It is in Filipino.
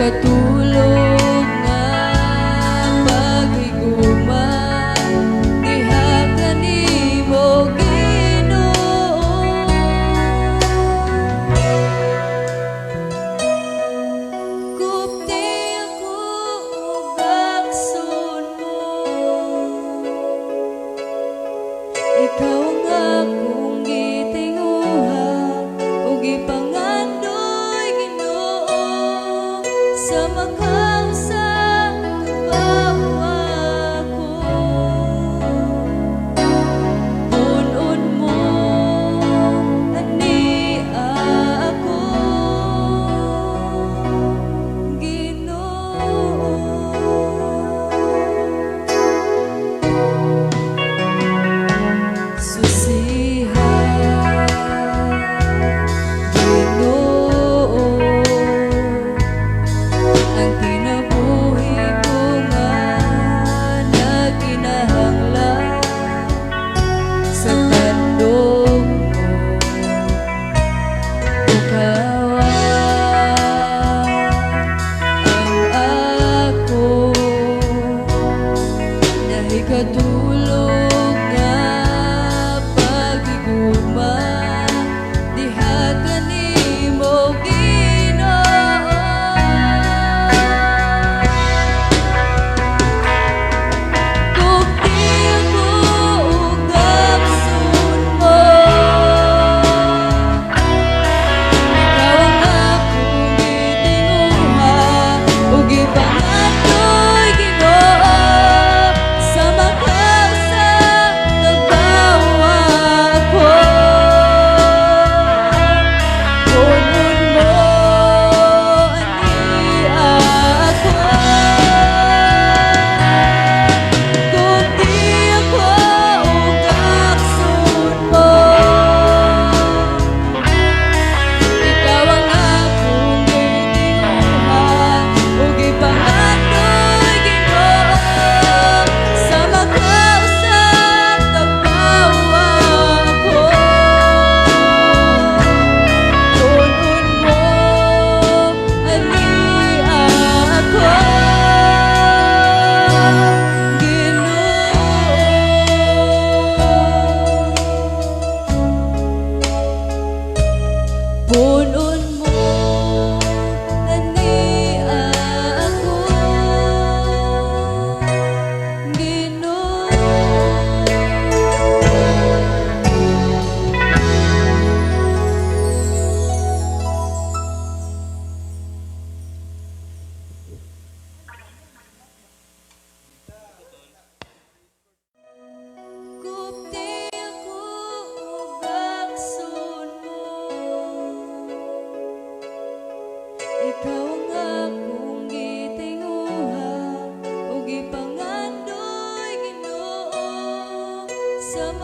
katulog nga paghiguman diha kanimo Ginoo. Kupti ako ug akson mo, ikaw ang akong gitinguha ug gipangandoy Ginoo. Sa makausa tagbaw ako, punon mo ani ako Ginoo. Susihan Ginoo ang kinabuhi ko nga nagkinahanglan sa tandog mo. Ikaw ang ako nahikatulog nga paghiguman diha kanimo Ginoo. Kupti ako ug akson mo, ikaw ang akong gitinguha ug gipangandoy Ginoo. Sa makausa tagbaw ako, punon mo ani ako. Kupti ako ug akson mo, ikaw ang akong gitinguha ug gipangandoy Ginoo. Sa makausa tagbaw ako, punon mo ani ako Ginoo. Punon mo ani ako Ginoo. Kupti ako ug akson mo, ikaw ang akong gitinguha ug gipangandoy Ginoo. Sa